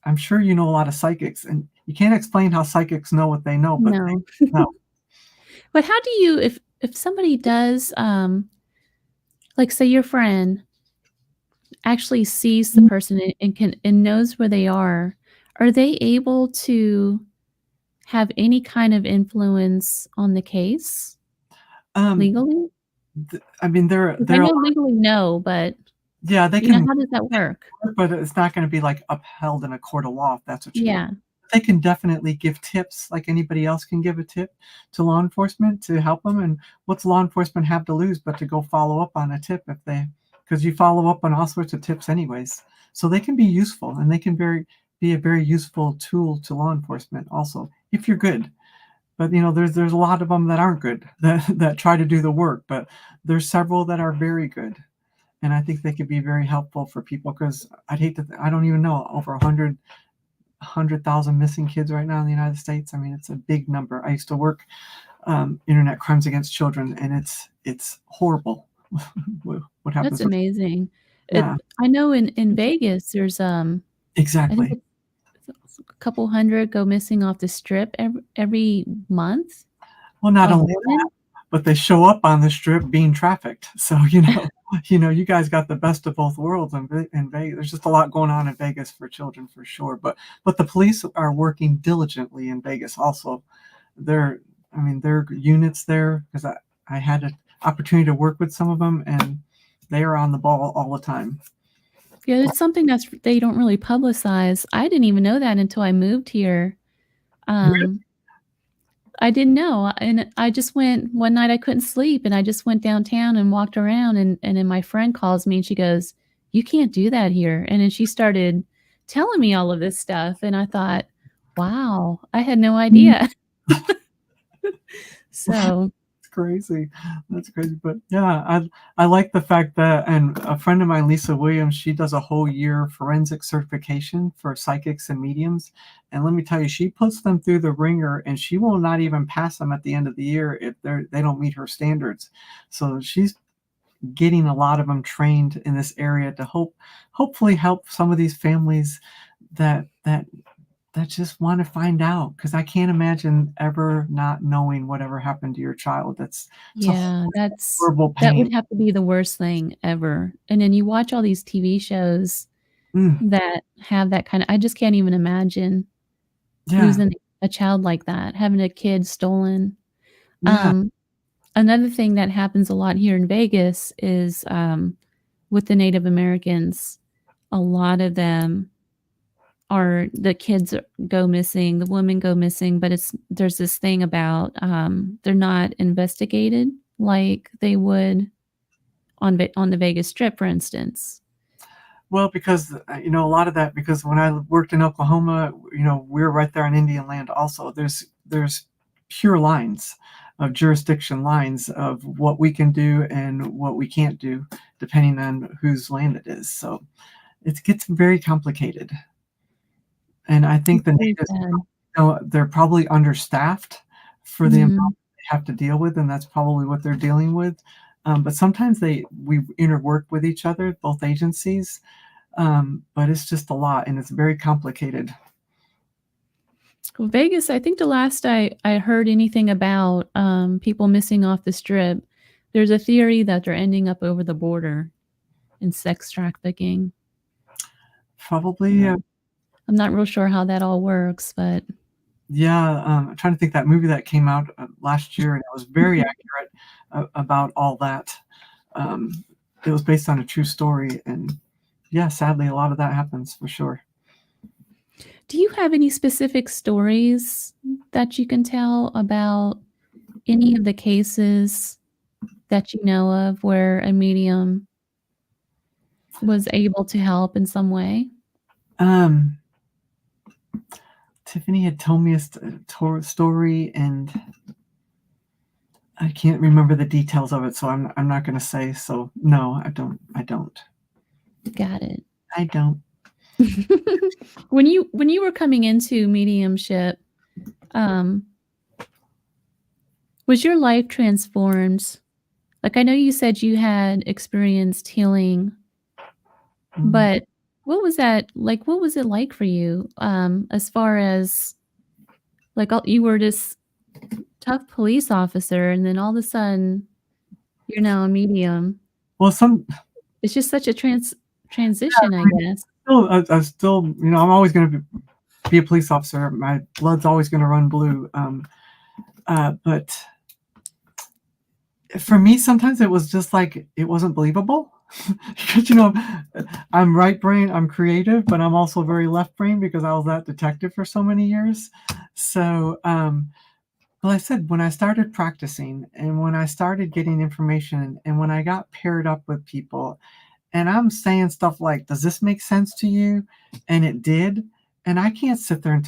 I'm sure you know a lot of psychics, and you can't explain how psychics know what they know, but No. they know. But how do you if somebody does, like, say your friend actually sees the person and can and knows where they are they able to have any kind of influence on the case Um, legally? I mean, there 'Cause I there are a know lot. legally no, but, Yeah, they can, how does that work? but it's not gonna be, like, upheld in a court of law, if that's what you want. Yeah. They can definitely give tips like anybody else can give a tip to law enforcement to help them. And what's law enforcement have to lose but to go follow up on a tip if they, because you follow up on all sorts of tips anyways. So they can be useful, and they can be a very useful tool to law enforcement also, if you're good. But, there's a lot of them that aren't good, that try to do the work, but there's several that are very good. And I think they could be very helpful for people, because I'd hate to I don't even know, over 100,000 missing kids right now in the United States. I mean, it's a big number. I used to work internet crimes against children, and it's horrible what That's happens with. amazing. Yeah, I know in Vegas, there's, I think exactly. it's a couple hundred go missing off the Strip every month Well, not of only women. but they show up on the strip being trafficked. So, you guys got the best of both worlds in Vegas. There's just a lot going on in Vegas for children for sure. But the police are working diligently in Vegas also. They're I mean, there are units there, because I had an opportunity to work with some of them, and they are on the ball all the time. Yeah, it's something they don't really publicize. I didn't even know that until I moved here. Really? Um, I didn't know, and I just went one night I couldn't sleep, and I just went downtown and walked around, and then my friend calls me, and she goes, "You can't do that here," and then she started telling me all of this stuff, and I thought, "Wow, I had no idea." So, It's crazy. That's crazy. But yeah, I like the fact that, and a friend of mine, Lisa Williams, she does a whole year forensic certification for psychics and mediums. And let me tell you, she puts them through the ringer, and she will not even pass them at the end of the year if they don't meet her standards. So she's getting a lot of them trained in this area to hopefully help some of these families that just want to find out, because I can't imagine ever not knowing whatever happened to your child. It's a yeah, horrible that pain. would have to be the worst thing ever, and then you watch all these TV shows Mm, that have that kinda I just can't even imagine yeah, losing a child like that, having a kid stolen. yeah. Um, Another thing that happens a lot here in Vegas is, with the Native Americans, a lot of them are the kids go missing, the women go missing, but there's this thing about, they're not investigated like they would on the Vegas Strip, for instance. Well, because a lot of that, because when I worked in Oklahoma, we're right there on Indian land. Also, there's pure lines of jurisdiction, lines of what we can do and what we can't do, depending on whose land it is. So it gets very complicated. And I think It's the very natives, sad. they're probably understaffed for the amount Mhm. they have to deal with, and that's probably what they're dealing with. But sometimes we interwork with each other, both agencies, but it's just a lot, and it's very complicated. Well, Vegas, I think the last I heard anything about, people missing off the Strip, there's a theory that they're ending up over the border in sex trafficking. Probably, So, I'm not real sure how that all works, but yeah. I'm trying to think, that movie that came out last year, and it was very accurate about all that. Um, it was based on a true story, and yeah, sadly, a lot of that happens for sure. do you have any specific stories that you can tell about any of the cases that you know of where a medium was able to help in some way? Um, Tiffany had told me a story, and I can't remember the details of it, so I'm not going to say. So no, I don't. I don't. Got it. I don't. When you were coming into mediumship, um, was your life transformed? Like, I know you said you had experienced healing, Mm. but What was that like? What was it like for you? As far as like you were this tough police officer, and then all of a sudden you're now a medium. Well, It's just such a transition, I guess. I still, I'm always going to be a police officer. My blood's always going to run blue. But for me, sometimes it was just like it wasn't believable. Because I'm right brain, I'm creative, but I'm also very left brain because I was that detective for so many years. So, well, I said when I started practicing and when I started getting information and when I got paired up with people, and I'm saying stuff like, "Does this make sense to you?" And it did. And I can't sit there and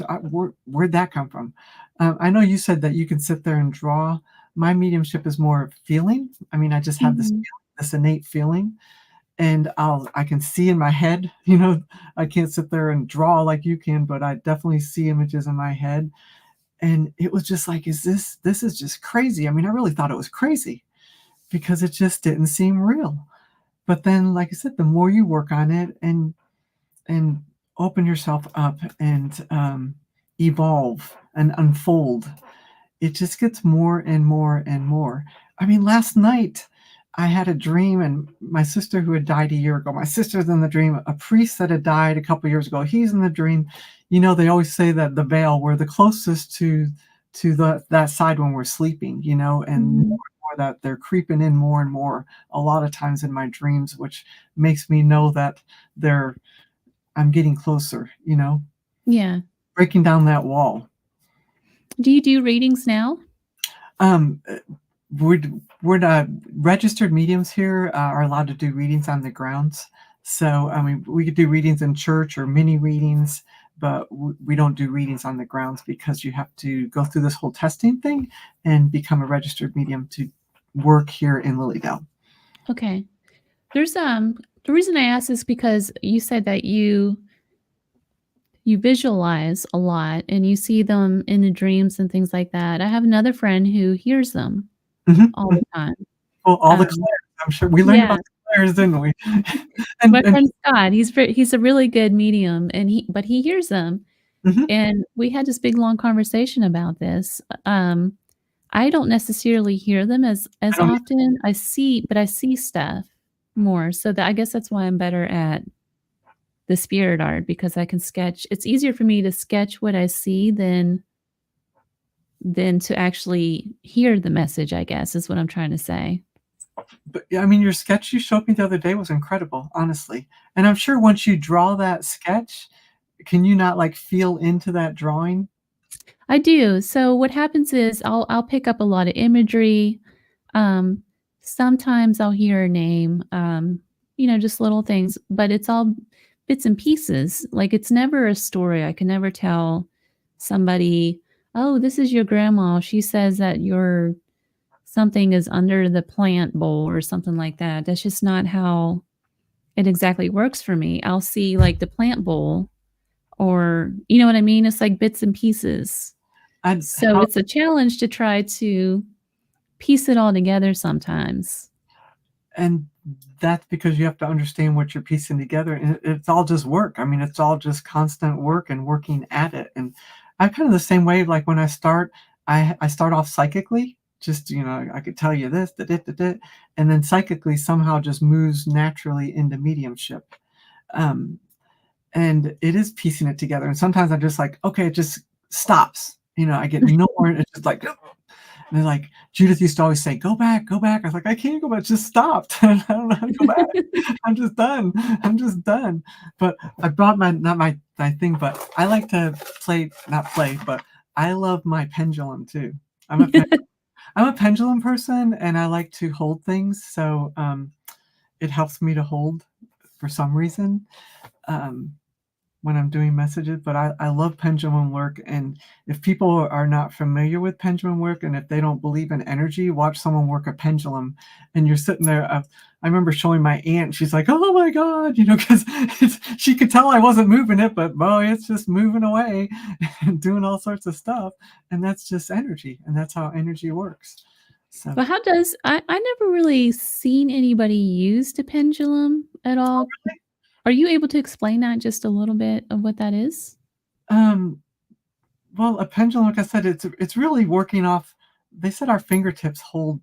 where'd that come from? I know you said that you can sit there and draw. My mediumship is more feeling. I mean, I just have this Mhm. this innate feeling, and I can see in my head. I can't sit there and draw like you can, but I definitely see images in my head. And it was just like, this is just crazy. I mean, I really thought it was crazy because it just didn't seem real. But then, like I said, the more you work on it and open yourself up and evolve and unfold, it just gets more and more and more. I mean, last night I had a dream, and my sister who had died a year ago, my sister's in the dream. A priest that had died a couple years ago, he's in the dream. They always say that the veil, we're the closest to that side when we're sleeping, and Mhm. more that they're creeping in more and more a lot of times in my dreams, which makes me know that they're I'm getting closer, Yeah. breaking down that wall. Do you do readings now? Um, we're registered mediums here are allowed to do readings on the grounds. So, I mean, we could do readings in church or mini readings, but we don't do readings on the grounds because you have to go through this whole testing thing and become a registered medium to work here in Lilydale. Okay. There's the reason I ask is because you said that you visualize a lot and you see them in the dreams and things like that. I have another friend who hears them Mhm, all mhm. the time. Well, all the Um, clairs, I'm sure we learned yeah. about the clairs, didn't we? My And friend Scott, he's a really good medium, and he hears them, mhm, and we had this big long conversation about this. I don't necessarily hear them I as don't often. I see stuff more, so that I guess that's why I'm better at the spirit art because I can sketch. It's easier for me to sketch what I see than to actually hear the message, I guess, is what I'm trying to say. But yeah, I mean, your sketch you showed me the other day was incredible, honestly. And I'm sure once you draw that sketch, can you not like feel into that drawing? I do. So what happens is I'll pick up a lot of imagery. Um, Sometimes I'll hear a name, just little things, but it's all bits and pieces. Like it's never a story. I can never tell somebody, "Oh, this is your grandma. She says that your something is under the plant bowl," or something like that. That's just not how it exactly works for me. I'll see like the plant bowl or you know what I mean? It's like bits and pieces. I So how it's a challenge to try to piece it all together sometimes. and that's because you have to understand what you're piecing together, and it's all just work. I mean, it's all just constant work and working at it. And I'm kind of the same way. Like when I start, I start off psychically. Just I could tell you this, that, and then psychically somehow just moves naturally into mediumship. Um, and it is piecing it together. And sometimes I'm just like, okay, it just stops. I get nowhere, and it's just like, and they're like, Judith used to always say, "Go back, go back." I was like, "I can't go back. It just stopped. I don't know how to go back. I'm just done. I'm just done." But I brought my not my thing, but I like to not play, but I love my pendulum too. I'm a I'm a pendulum person, and I like to hold things. So it helps me to hold for some reason. Um, when I'm doing messages, but I love pendulum work. And if people are not familiar with pendulum work and if they don't believe in energy, watch someone work a pendulum and you're sitting there. I remember showing my aunt, she's like, "Oh my God," because she could tell I wasn't moving it, but boy, it's just moving away and doing all sorts of stuff. And that's just energy. And that's how energy works. So But how does I never really seen anybody use the pendulum at all. Are you able to explain that just a little bit of what that is? Well, a pendulum, like I said, it's really working off. They said our fingertips hold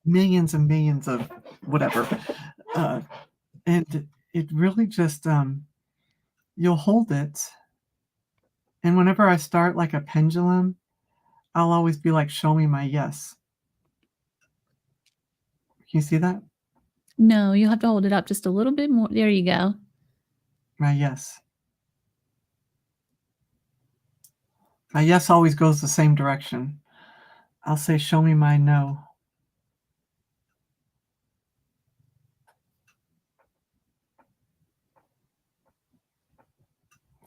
millions and millions of whatever, and it really just you'll hold it, and whenever I start like a pendulum, I'll always be like, "Show me my yes." Can you see that? No, you'll have to hold it up just a little bit more. There you go. My yes. My yes always goes the same direction. I'll say, "Show me my no."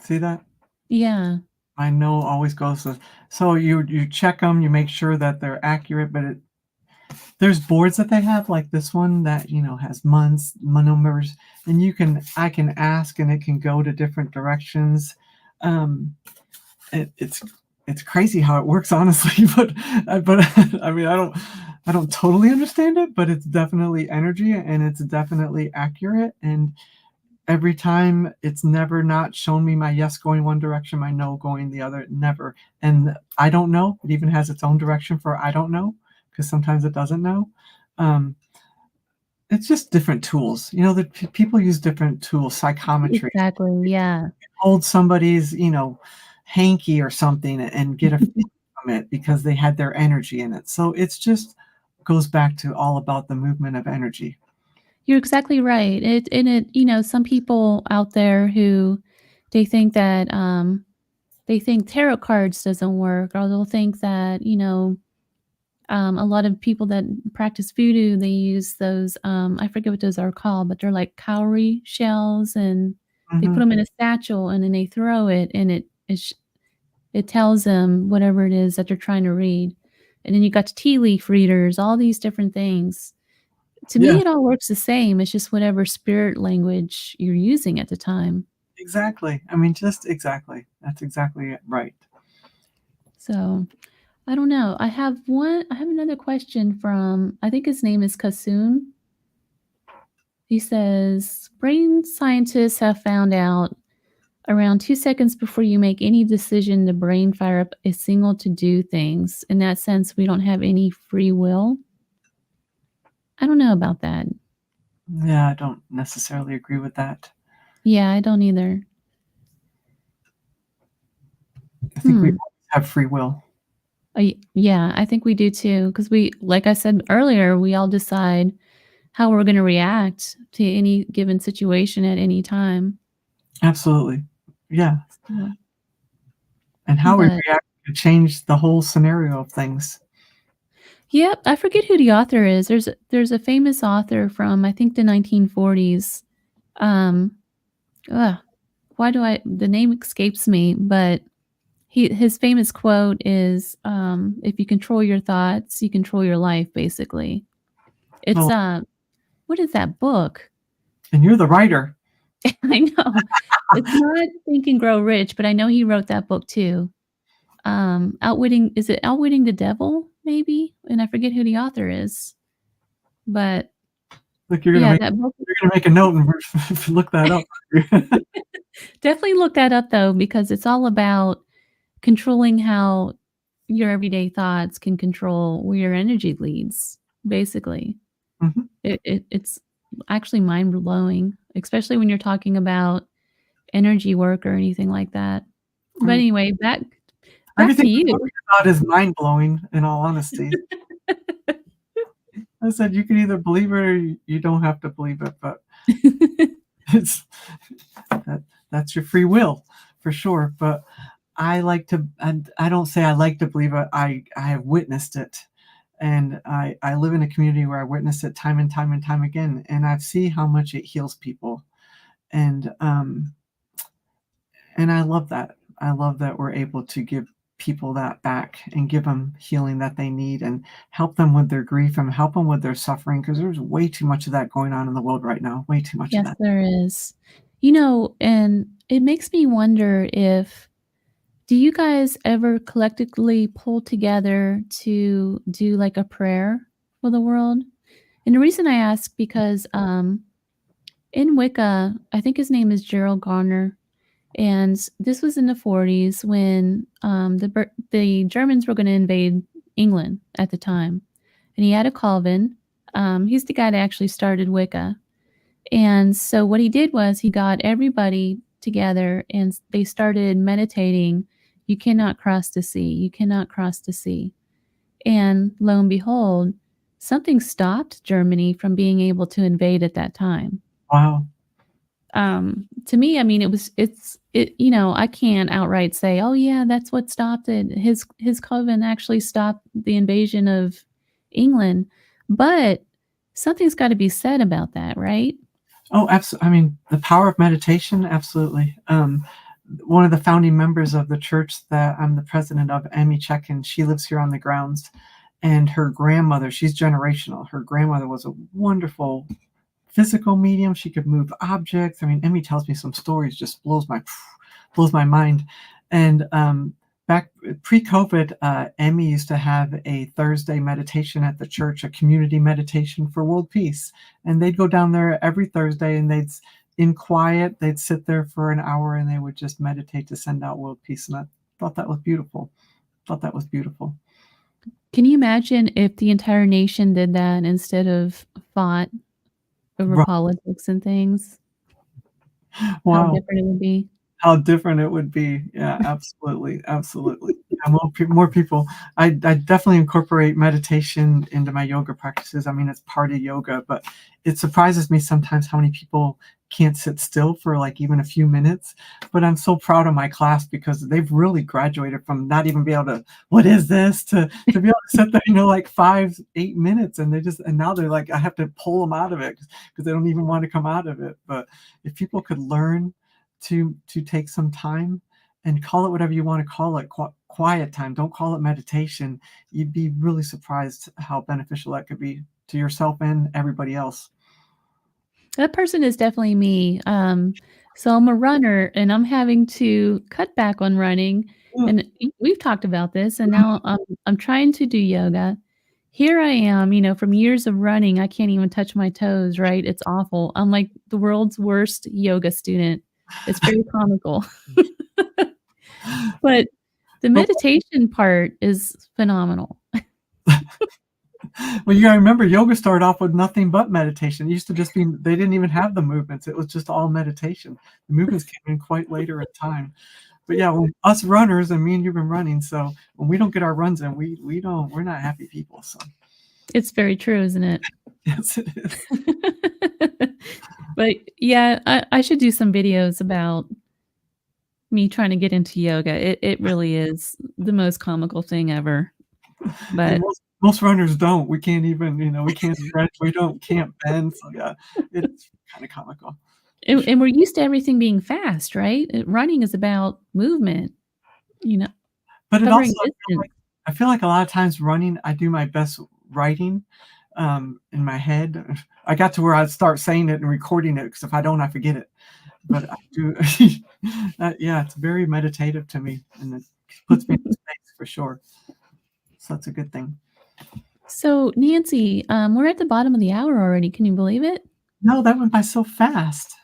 See that? Yeah. My no always goes to, so you check them, you make sure that they're accurate, but there's boards that they have like this one that, has months, numbers, and I can ask and it can go to different directions. Um, it's crazy how it works, honestly, but I mean, I don't totally understand it, but it's definitely energy and it's definitely accurate. And every time, it's never not shown me my yes going one direction, my no going the other, never. And I don't know, it even has its own direction for I don't know, because sometimes it doesn't know. Um, it's just different tools. That people use different tools, psychometry. Exactly, yeah. Hold somebody's, hanky or something and get a feeling from it because they had their energy in it. So it's just goes back to all about the movement of energy. You're exactly right. Some people out there who they think that, they think tarot cards doesn't work, or they'll think that, a lot of people that practice voodoo, they use those, I forget what those are called, but they're like cowrie shells, and they put Mhm. them in a satchel, and then they throw it, and it tells them whatever it is that they're trying to read. And then you got the tea leaf readers, all these different things. To me, Yeah, it all works the same. It's just whatever spirit language you're using at the time. exactly. I mean, just exactly. That's exactly it, right. So, I don't know. I have another question from, I think his name is Kasoon. He says, brain scientists have found out around 2 seconds before you make any decision, the brain fire up a signal to do things. In that sense, we don't have any free will. I don't know about that. Yeah, I don't necessarily agree with that. Yeah, I don't either. I think we Hmm. always have free will. Yeah, I think we do too. Because like I said earlier, we all decide how we're going to react to any given situation at any time. Absolutely. Yeah, So, and how we but react could change the whole scenario of things. yep, I forget who the author is. There's a famous author from, I think, the 1940s. Um, ugh, why do I the name escapes me, but his famous quote is, "If you control your thoughts, you control your life," basically. It's, Oh, what is that book? and you're the writer. I know. It's not Think and Grow Rich, but I know he wrote that book too. Outwitting the Devil, maybe? And I forget who the author is. But, Look, yeah, that book. you're gonna make a note and look that up. Definitely look that up, though, because it's all about controlling how your everyday thoughts can control where your energy leads, basically. Mhm. It's actually mind-blowing, especially when you're talking about energy work or anything like that. But Mm, anyway, back everything to we're you. talking about is mind-blowing, in all honesty. I said you can either believe it or you don't have to believe it, but it's that's your free will for sure. But I like to, and I don't say I like to believe it. I have witnessed it, and I live in a community where I witness it time and time and time again, and I see how much it heals people, and I love that. I love that we're able to give people that back and give them healing that they need and help them with their grief and help them with their suffering because there's way too much of that going on in the world right now. Way too much of Yes, that. there is. And it makes me wonder, if do you guys ever collectively pull together to do, like, a prayer for the world? And the reason I ask, because, in Wicca, I think his name is Gerald Garner, and this was in the 40s when the Germans were going to invade England at the time, and he had a coven. He's the guy that actually started Wicca, and so what he did was he got everybody together and they started meditating. You cannot cross the sea. You cannot cross the sea. And lo and behold, something stopped Germany from being able to invade at that time. Wow. To me, I mean, you know, I can't outright say, oh yeah, that's what stopped it. His coven actually stopped the invasion of England, but something's got to be said about that, right? Oh, absolutely. I mean, the power of meditation, absolutely. One of the founding members of the church that I'm the president of, Emmy Chekin, she lives here on the grounds. And her grandmother, she's generational. Her grandmother was a wonderful physical medium. She could move objects. I mean, Emmy tells me some stories, just blows my mind. And back pre-COVID, Emmy used to have a Thursday meditation at the church, a community meditation for world peace. And they'd go down there every Thursday and in quiet, they'd sit there for an hour and they would just meditate to send out world peace. And I thought that was beautiful. Can you imagine if the entire nation did that instead of fought over Right. politics and things? How Wow. different it would be. How different it would be. Yeah, absolutely. Yeah, more people. I definitely incorporate meditation into my yoga practices. I mean, it's part of yoga, but it surprises me sometimes how many people can't sit still for like even a few minutes. But I'm so proud of my class because they've really graduated from not even be able to, what is this, to be able to sit there, like 5-8 minutes, and now they're like, I have to pull them out of it because they don't even want to come out of it. But if people could learn to take some time and call it whatever you want to call it, quiet time, don't call it meditation, you'd be really surprised how beneficial that could be to yourself and everybody else. That person is definitely me. So I'm a runner and I'm having to cut back on running. And we've talked about this, and now I'm trying to do yoga. Here I am, from years of running, I can't even touch my toes, right? It's awful. I'm like the world's worst yoga student. It's very comical. But the meditation part is phenomenal. Well, you gotta remember, yoga started off with nothing but meditation. It used to just be, they didn't even have the movements. It was just all meditation. The movements came in quite later in time. But yeah, when us runners, and me and you've been running, so when we don't get our runs in, we're not happy people. So It's very true, isn't it? yes, it is. But yeah, I should do some videos about me trying to get into yoga. It really is the most comical thing ever. And But most runners don't. We can't even, we can't stretch. Can't bend. So yeah, it's kind of comical. and we're used to everything being fast, right? Running is about movement, But it covering also, distance. I feel like a lot of times running, I do my best writing in my head. I got to where I'd start saying it and recording it because if I don't, I forget it. But I do. Yeah, it's very meditative to me, and it puts me in space for sure. So that's a good thing. So, Nancy, we're at the bottom of the hour already. Can you believe it? No, that went by so fast.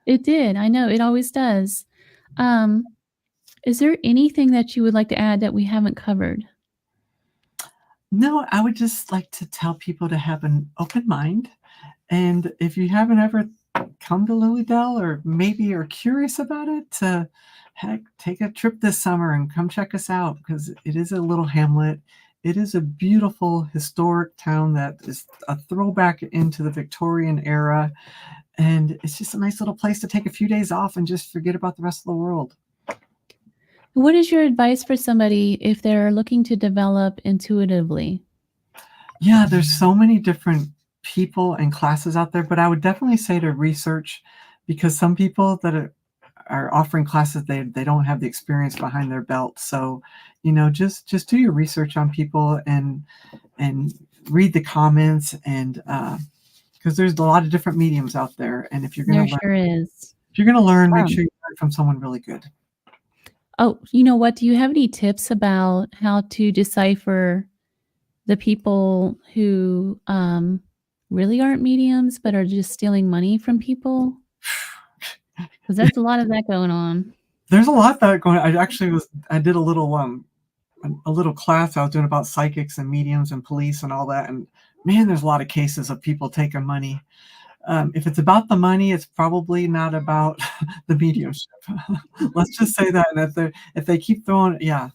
It did. I know, it always does. Is there anything that you would like to add that we haven't covered? No, I would just like to tell people to have an open mind. And if you haven't ever come to Lilydale or maybe are curious about it, heck, take a trip this summer and come check us out because it is a little hamlet. It is a beautiful historic town that is a throwback into the Victorian era. And it's just a nice little place to take a few days off and just forget about the rest of the world. What is your advice for somebody if they're looking to develop intuitively? Yeah, there's so many different people and classes out there, but I would definitely say to research because some people that are offering classes, they don't have the experience behind their belt. So, just do your research on people and read the comments and because there's a lot of different mediums out there. And if you're There gonna learn, sure is. make sure you learn from someone really good. Oh, you know what? Do you have any tips about how to decipher the people who really aren't mediums, but are just stealing money from people? Because there's a lot of that going on. There's a lot that going. I did a little class I was doing about psychics and mediums and police and all that, and man, there's a lot of cases of people taking money. If it's about the money, it's probably not about the mediumship. Let's just say that. And if they keep throwing, yeah,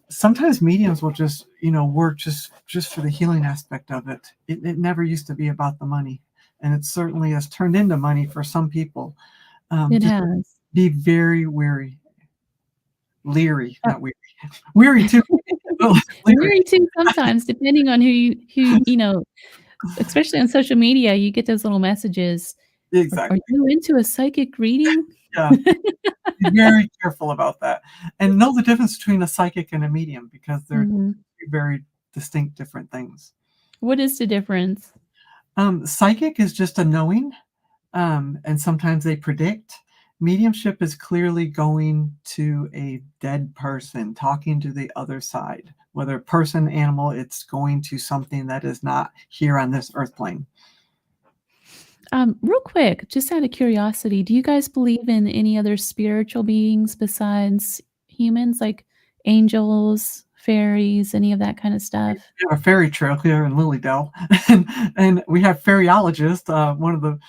sometimes mediums will just work just for the healing aspect of it. It never used to be about the money, and it certainly has turned into money for some people. It Just has. be very leery, not weary, weary too. Leery. Weary too sometimes, depending on who you know, especially on social media, you get those little messages. Are Exactly. you into a psychic reading? Yeah. Be very careful about that, and know the difference between a psychic and a medium, because they're Mhm. very distinct, different things. What is the difference? Psychic is just a knowing, and sometimes they predict. Mediumship is clearly going to a dead person, talking to the other side, whether person, animal. It's going to something that is not here on this earth plane. Real quick, just out of curiosity, do you guys believe in any other spiritual beings besides humans, like angels, fairies, any of that kind of stuff? We have a fairy trail here in Lilydale, and we have fairyologist. One of the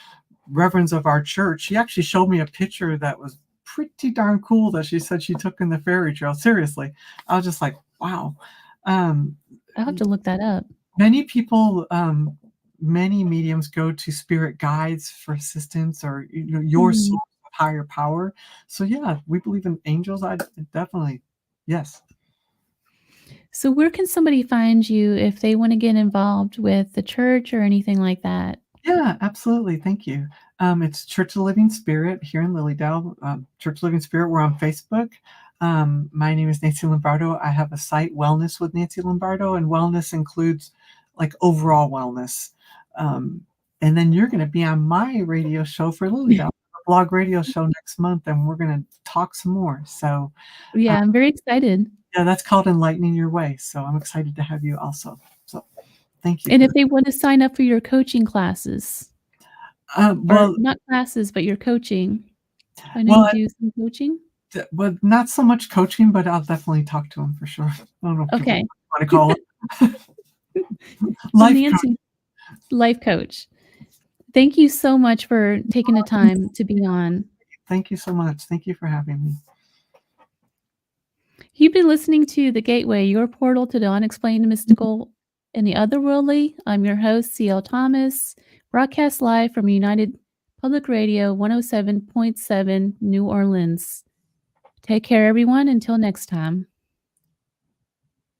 reverends of our church, she actually showed me a picture that was pretty darn cool that she said she took in the fairy trail. Seriously, I was just like, wow. Um, I'll have to look that up. many people, many mediums go to spirit guides for assistance, or your Mhm. soul, higher power. So yeah, we believe in angels. I definitely, yes. So where can somebody find you if they wanna get involved with the church or anything like that? Yeah, absolutely. Thank you. It's Church of the Living Spirit here in Lilydale. Church of the Living Spirit. We're on Facebook. My name is Nancy Lombardo. I have a site, Wellness with Nancy Lombardo, and wellness includes like overall wellness. And then you're going to be on my radio show for Lilydale, a blog radio show next month, and we're going to talk some more. So, uh, Yeah, I'm very excited. yeah, that's called Enlightening Your Way. So I'm excited to have you also. So thank you And for if they want to sign up for your coaching classes, that. or not classes, but your coaching. I know you Well, do some coaching? But not so much coaching, but I'll definitely talk to him for sure. I don't know if people Okay. wanna call it So life coach. Nancy, life coach. Thank you so much for taking the time to be on. Thank you so much. Thank you for having me. You've been listening to The Gateway, your portal to the unexplained, mystical, and the otherworldly. I'm your host, C.L. Thomas, broadcast live from United Public Radio 107.7 New Orleans. Take care, everyone. Until next time.